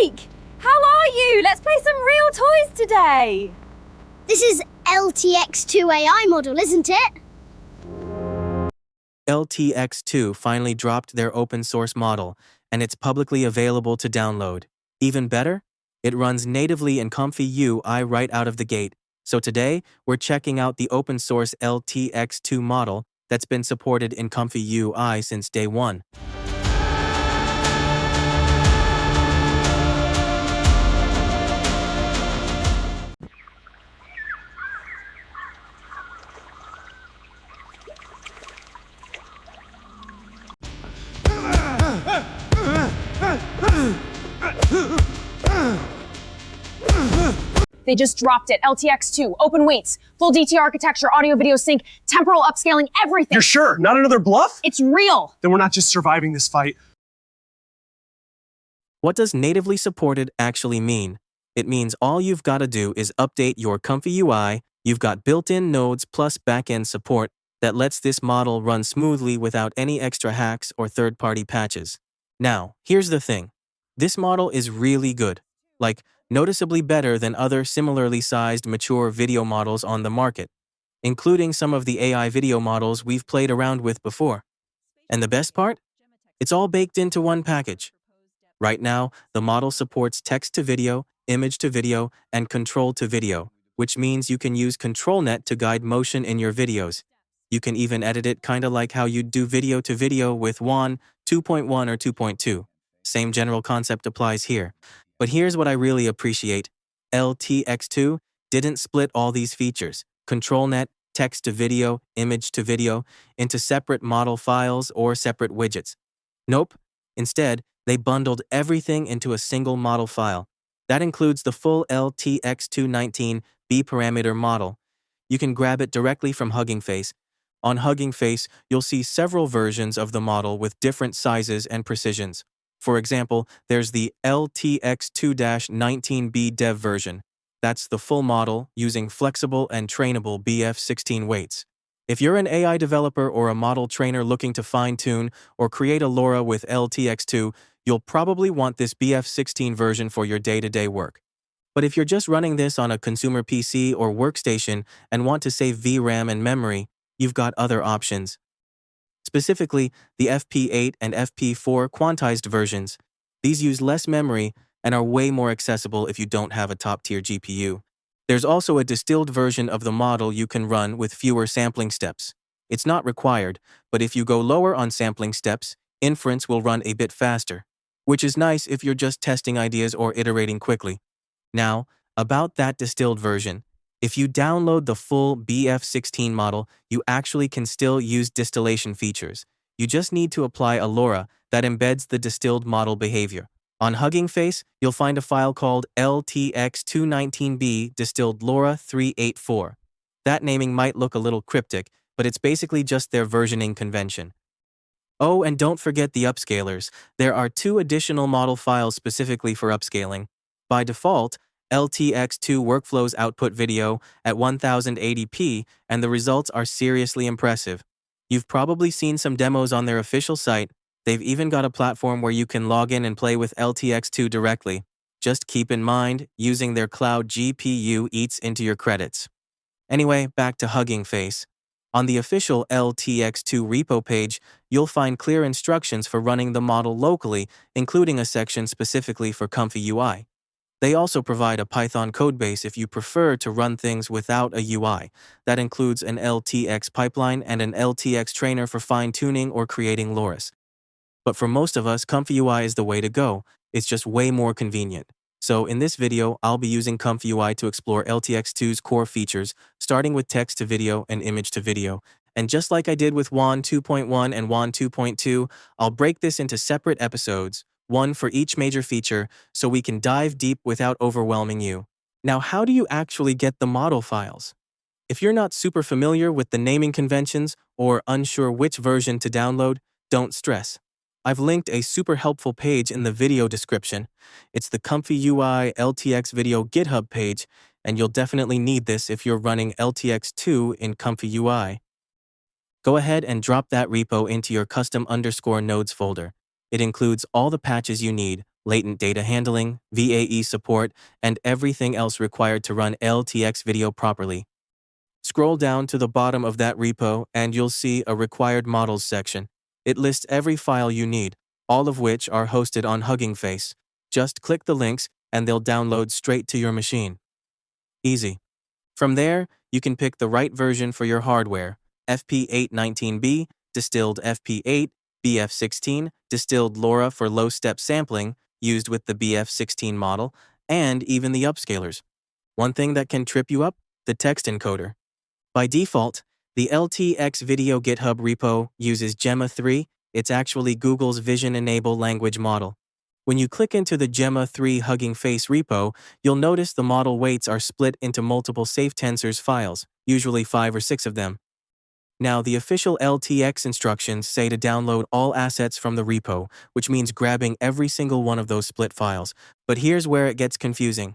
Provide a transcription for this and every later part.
Jake! How are you? Let's play some real toys today! This is LTX2 AI model, isn't it? LTX2 finally dropped their open source model, and it's publicly available to download. Even better, it runs natively in ComfyUI right out of the gate. So today, we're checking out the open source LTX2 model that's been supported in ComfyUI since day one. They just dropped it. LTX2, open weights, full DT architecture, audio video sync, temporal upscaling, everything. You're sure? Not another bluff? It's real. Then we're not just surviving this fight. What does natively supported actually mean? It means all you've got to do is update your ComfyUI. You've got built-in nodes plus backend support that lets this model run smoothly without any extra hacks or third-party patches. Now, here's the thing. This model is really good. Like, noticeably better than other similarly sized mature video models on the market, including some of the AI video models we've played around with before. And the best part? It's all baked into one package. Right now, the model supports text-to-video, image-to-video, and control-to-video, which means you can use ControlNet to guide motion in your videos. You can even edit it kinda like how you'd do video-to-video with WAN 2.1 or 2.2. Same general concept applies here. But here's what I really appreciate. LTX2 didn't split all these features, ControlNet, text-to-video, image-to-video, into separate model files or separate widgets. Nope. Instead, they bundled everything into a single model file. That includes the full LTX219 B-parameter model. You can grab it directly from Hugging Face. On Hugging Face, you'll see several versions of the model with different sizes and precisions. For example, there's the LTX2-19B dev version. That's the full model using flexible and trainable BF16 weights. If you're an AI developer or a model trainer looking to fine-tune or create a LoRA with LTX2, you'll probably want this BF16 version for your day-to-day work. But if you're just running this on a consumer PC or workstation and want to save VRAM and memory, you've got other options. Specifically, the FP8 and FP4 quantized versions. These use less memory and are way more accessible if you don't have a top-tier GPU. There's also a distilled version of the model you can run with fewer sampling steps. It's not required, but if you go lower on sampling steps, inference will run a bit faster, which is nice if you're just testing ideas or iterating quickly. Now, about that distilled version. If you download the full BF16 model, you actually can still use distillation features. You just need to apply a LoRA that embeds the distilled model behavior. On Hugging Face, you'll find a file called LTX219B distilled LoRA 384. That naming might look a little cryptic, but it's basically just their versioning convention. Oh, and don't forget the Upscalers. There are 2 additional model files specifically for upscaling. By default, LTX2 workflows output video at 1080p, and the results are seriously impressive. You've probably seen some demos on their official site. They've even got a platform where you can log in and play with LTX2 directly. Just keep in mind, using their cloud GPU eats into your credits. Anyway, back to Hugging Face. On the official LTX2 repo page, you'll find clear instructions for running the model locally, including a section specifically for ComfyUI. They also provide a Python codebase if you prefer to run things without a UI. That includes an LTX pipeline and an LTX trainer for fine-tuning or creating LoRAs. But for most of us, ComfyUI is the way to go. It's just way more convenient. So in this video, I'll be using ComfyUI to explore LTX2's core features, starting with text-to-video and image-to-video. And just like I did with WAN 2.1 and WAN 2.2, I'll break this into separate episodes, one for each major feature, so we can dive deep without overwhelming you. Now, how do you actually get the model files? If you're not super familiar with the naming conventions or unsure which version to download, don't stress. I've linked a super helpful page in the video description. It's the ComfyUI LTX video GitHub page, and you'll definitely need this if you're running LTX2 in ComfyUI. Go ahead and drop that repo into your custom_nodes folder. It includes all the patches you need, latent data handling, VAE support, and everything else required to run LTX video properly. Scroll down to the bottom of that repo and you'll see a required models section. It lists every file you need, all of which are hosted on Hugging Face. Just click the links and they'll download straight to your machine. Easy. From there, you can pick the right version for your hardware: FP819B, distilled FP8, BF16, distilled LoRa for low-step sampling, used with the BF16 model, and even the Upscalers. One thing that can trip you up? The text encoder. By default, the LTX video GitHub repo uses Gemma 3. It's actually Google's Vision-Enable language model. When you click into the Gemma 3 Hugging Face repo, you'll notice the model weights are split into multiple safe tensors files, usually 5 or 6 of them. Now, the official LTX instructions say to download all assets from the repo, which means grabbing every single one of those split files. But here's where it gets confusing.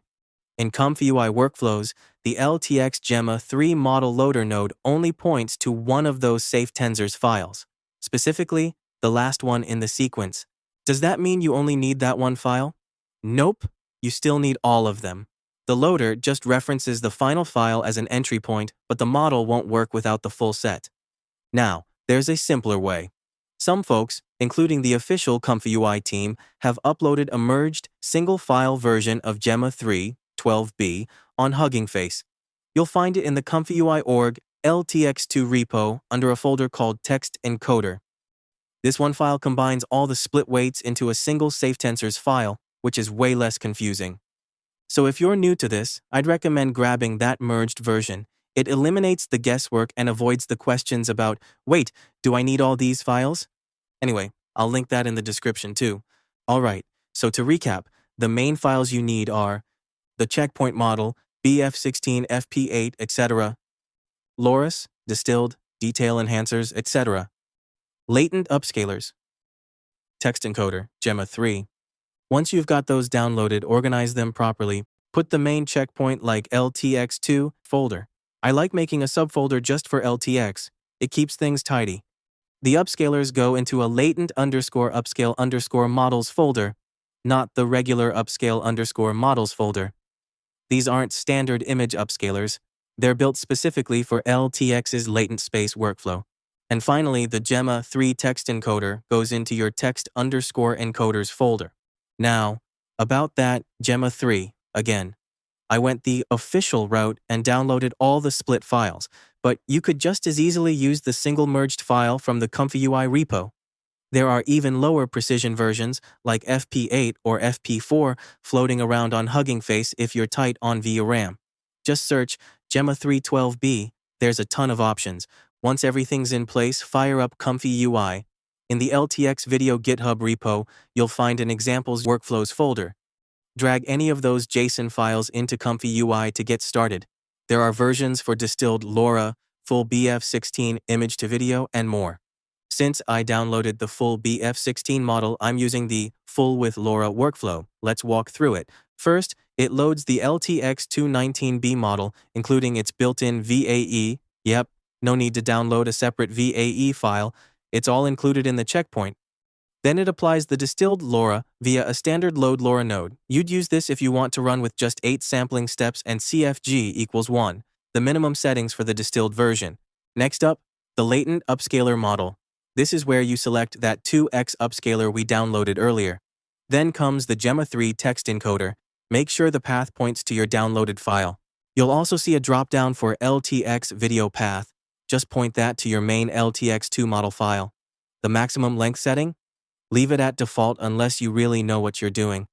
In ComfyUI workflows, the LTX Gemma 3 model loader node only points to one of those safe tensors files, specifically the last one in the sequence. Does that mean you only need that one file? Nope, you still need all of them. The loader just references the final file as an entry point, but the model won't work without the full set. Now, there's a simpler way. Some folks, including the official ComfyUI team, have uploaded a merged, single-file version of Gemma 3, 12B, on Hugging Face. You'll find it in the ComfyUI org LTX2 repo under a folder called Text Encoder. This one file combines all the split weights into a single safe tensors file, which is way less confusing. So if you're new to this, I'd recommend grabbing that merged version. It eliminates the guesswork and avoids the questions about, wait, do I need all these files? Anyway, I'll link that in the description too. Alright, so to recap, the main files you need are the checkpoint model, BF16, FP8, etc., LoRAs, distilled, detail enhancers, etc., latent upscalers, text encoder, Gemma 3. Once you've got those downloaded, organize them properly. Put the main checkpoint like LTX2 folder. I like making a subfolder just for LTX. It keeps things tidy. The upscalers go into a latent_upscale_models folder, not the regular upscale_models folder. These aren't standard image upscalers. They're built specifically for LTX's latent space workflow. And finally, the Gemma 3 text encoder goes into your text_encoders folder. Now, about that Gemma 3, again, I went the official route and downloaded all the split files, but you could just as easily use the single merged file from the ComfyUI repo. There are even lower precision versions like FP8 or FP4 floating around on Hugging Face if you're tight on VRAM. Just search Gemma 3 12B, there's a ton of options. Once everything's in place, fire up ComfyUI. In the LTX video GitHub repo, you'll find an examples workflows folder. Drag any of those JSON files into ComfyUI to get started. There are versions for distilled LoRa, full BF16 image to video, and more. Since I downloaded the full BF16 model, I'm using the full with LoRa workflow. Let's walk through it. First, it loads the LTX219B model, including its built-in VAE. Yep, no need to download a separate VAE file. It's all included in the checkpoint. Then it applies the distilled LoRa via a standard load LoRa node. You'd use this if you want to run with just 8 sampling steps and CFG equals 1, the minimum settings for the distilled version. Next up, the latent upscaler model. This is where you select that 2x upscaler we downloaded earlier. Then comes the Gemma 3 text encoder. Make sure the path points to your downloaded file. You'll also see a drop-down for LTX video path. Just point that to your main LTX2 model file. The maximum length setting? Leave it at default unless you really know what you're doing.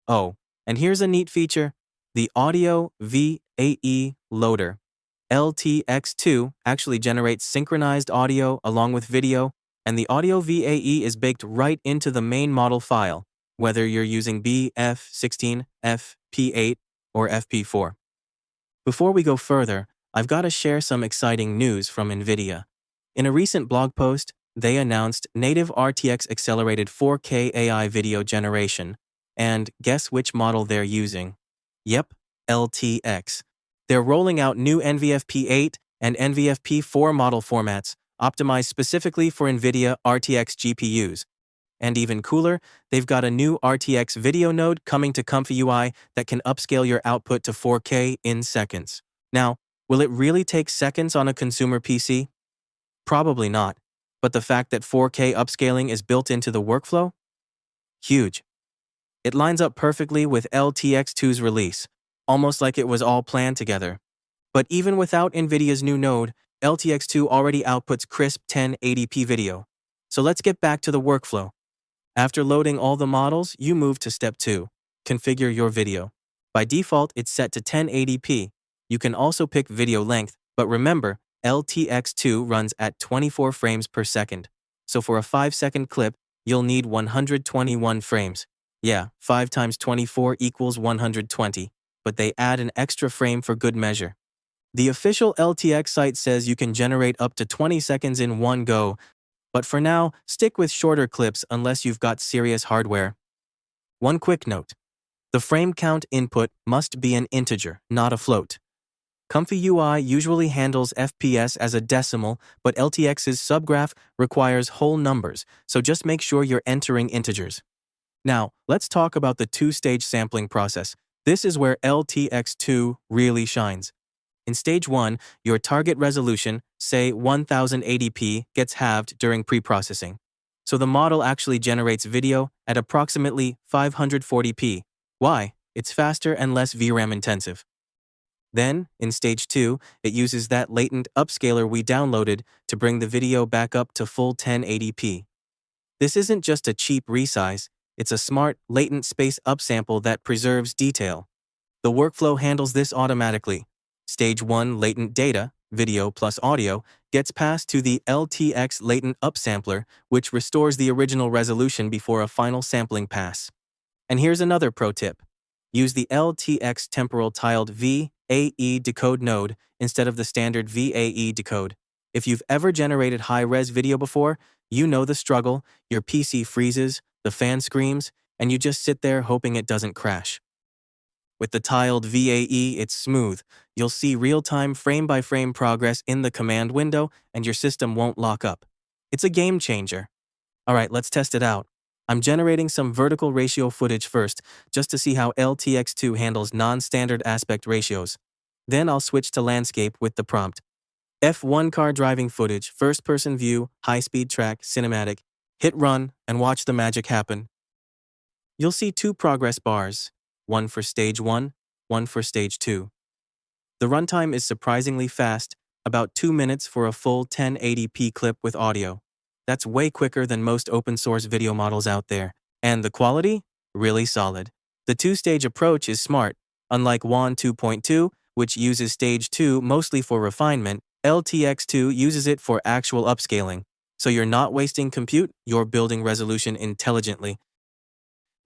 Oh, and here's a neat feature. The audio VAE loader. LTX2 actually generates synchronized audio along with video, and the audio VAE is baked right into the main model file, whether you're using BF16, FP8, or FP4. Before we go further, I've got to share some exciting news from NVIDIA. In a recent blog post, they announced native RTX-accelerated 4K AI video generation, and guess which model they're using? Yep, LTX. They're rolling out new NVFP8 and NVFP4 model formats, optimized specifically for NVIDIA RTX GPUs. And even cooler, they've got a new RTX video node coming to ComfyUI that can upscale your output to 4K in seconds. Now, will it really take seconds on a consumer PC? Probably not. But the fact that 4K upscaling is built into the workflow? Huge. It lines up perfectly with LTX2's release, almost like it was all planned together. But even without NVIDIA's new node, LTX2 already outputs crisp 1080p video. So let's get back to the workflow. After loading all the models, you move to step 2, configure your video. By default, it's set to 1080p. You can also pick video length, but remember, LTX2 runs at 24 frames per second. So for a 5-second clip, you'll need 121 frames. Yeah, 5 times 24 equals 120, but they add an extra frame for good measure. The official LTX site says you can generate up to 20 seconds in one go, but for now, stick with shorter clips unless you've got serious hardware. One quick note. The frame count input must be an integer, not a float. ComfyUI usually handles FPS as a decimal, but LTX's subgraph requires whole numbers, so just make sure you're entering integers. Now, let's talk about the two-stage sampling process. This is where LTX2 really shines. In stage 1, your target resolution, say 1080p, gets halved during pre-processing. So the model actually generates video at approximately 540p. Why? It's faster and less VRAM intensive. Then, in stage 2, it uses that latent upscaler we downloaded to bring the video back up to full 1080p. This isn't just a cheap resize, it's a smart, latent space upsample that preserves detail. The workflow handles this automatically. Stage 1 latent data, video plus audio, gets passed to the LTX latent upsampler, which restores the original resolution before a final sampling pass. And here's another pro tip. Use the LTX temporal tiled VAE decode node instead of the standard VAE decode. If you've ever generated high-res video before, you know the struggle, your PC freezes, the fan screams, and you just sit there hoping it doesn't crash. With the tiled VAE, it's smooth. You'll see real-time frame-by-frame progress in the command window, and your system won't lock up. It's a game changer. All right, let's test it out. I'm generating some vertical ratio footage first, just to see how LTX2 handles non-standard aspect ratios. Then I'll switch to landscape with the prompt. F1 car driving footage, first-person view, high-speed track, cinematic. Hit run and watch the magic happen. You'll see 2 progress bars, one for stage 1, one for stage 2. The runtime is surprisingly fast, about 2 minutes for a full 1080p clip with audio. That's way quicker than most open-source video models out there. And the quality? Really solid. The 2-stage approach is smart. Unlike WAN 2.2, which uses stage 2 mostly for refinement, LTX2 uses it for actual upscaling. So you're not wasting compute, you're building resolution intelligently.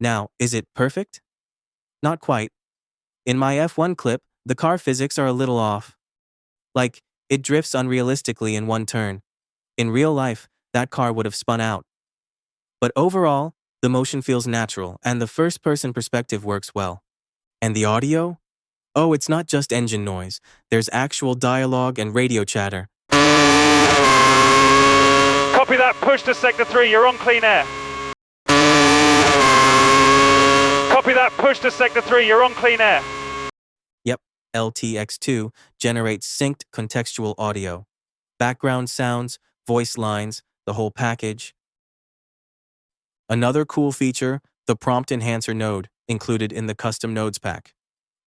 Now, is it perfect? Not quite. In my F1 clip, the car physics are a little off. Like, it drifts unrealistically in one turn. In real life, that car would have spun out. But overall, the motion feels natural and the first-person perspective works well. And the audio? Oh, it's not just engine noise. There's actual dialogue and radio chatter. Copy that, push to sector 3, you're on clean air. Copy that, push to sector 3, you're on clean air. Yep, LTX2 generates synced contextual audio. Background sounds, voice lines, the whole package. Another cool feature, the prompt enhancer node, included in the custom nodes pack.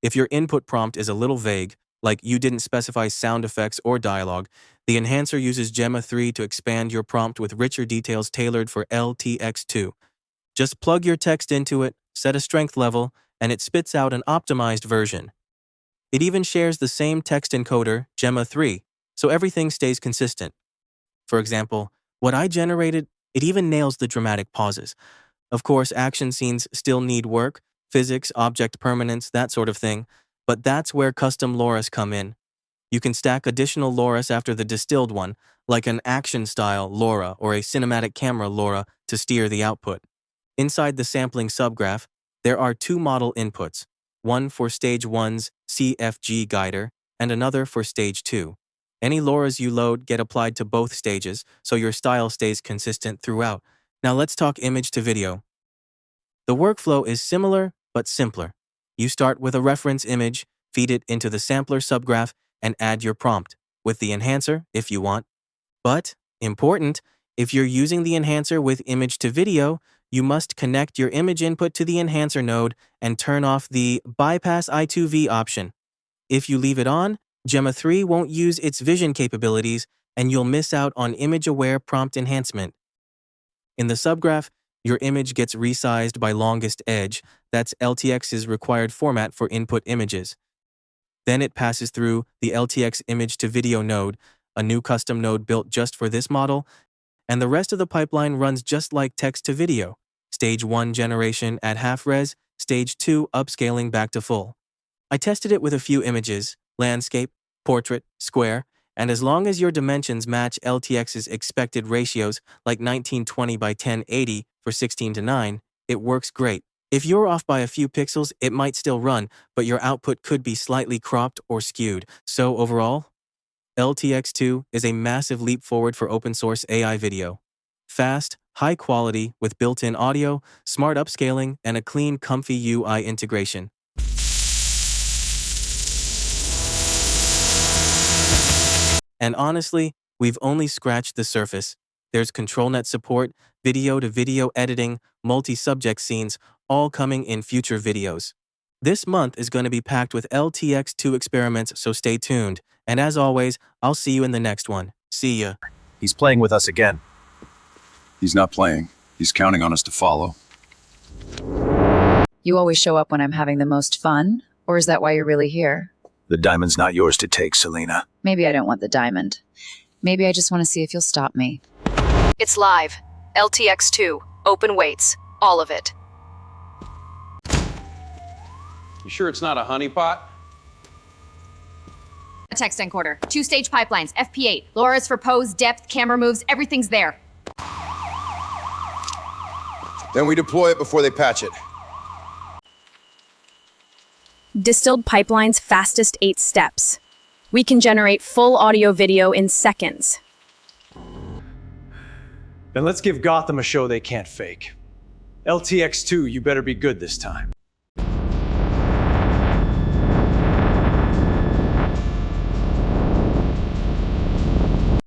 If your input prompt is a little vague, like you didn't specify sound effects or dialogue, the enhancer uses Gemma 3 to expand your prompt with richer details tailored for LTX2. Just plug your text into it, set a strength level, and it spits out an optimized version. It even shares the same text encoder, Gemma 3, so everything stays consistent. For example, what I generated, it even nails the dramatic pauses. Of course, action scenes still need work, physics, object permanence, that sort of thing, but that's where custom LoRAs come in. You can stack additional LoRAs after the distilled one, like an action-style LoRa or a cinematic camera LoRa to steer the output. Inside the sampling subgraph, there are 2 model inputs, one for stage 1's CFG guider and another for stage 2. Any LoRAs you load get applied to both stages, so your style stays consistent throughout. Now let's talk image to video. The workflow is similar, but simpler. You start with a reference image, feed it into the sampler subgraph, and add your prompt, with the enhancer if you want. But, important, if you're using the enhancer with image to video, you must connect your image input to the enhancer node and turn off the bypass I2V option. If you leave it on, Gemma 3 won't use its vision capabilities and you'll miss out on image-aware prompt enhancement. In the subgraph, your image gets resized by longest edge, that's LTX's required format for input images. Then it passes through the LTX image to video node, a new custom node built just for this model, and the rest of the pipeline runs just like text to video. Stage 1 generation at half res, stage 2 upscaling back to full. I tested it with a few images, landscape, portrait, square, and as long as your dimensions match LTX's expected ratios like 1920 by 1080 for 16:9, it works great. If you're off by a few pixels, it might still run, but your output could be slightly cropped or skewed. So overall, LTX2 is a massive leap forward for open source AI video. Fast, high quality with built-in audio, smart upscaling, and a clean ComfyUI integration. And honestly, we've only scratched the surface. There's ControlNet support, video-to-video editing, multi-subject scenes, all coming in future videos. This month is going to be packed with LTX2 experiments, so stay tuned. And as always, I'll see you in the next one. See ya. He's playing with us again. He's not playing. He's counting on us to follow. You always show up when I'm having the most fun? Or is that why you're really here? The diamond's not yours to take, Selena. Maybe I don't want the diamond. Maybe I just want to see if you'll stop me. It's live. LTX2. Open weights. All of it. You sure it's not a honeypot? A text encoder, 2-stage pipelines, FP8, LoRAs for pose, depth, camera moves, everything's there. Then we deploy it before they patch it. Distilled pipeline's fastest 8 steps. We can generate full audio video in seconds. Then let's give Gotham a show they can't fake. LTX2, you better be good this time.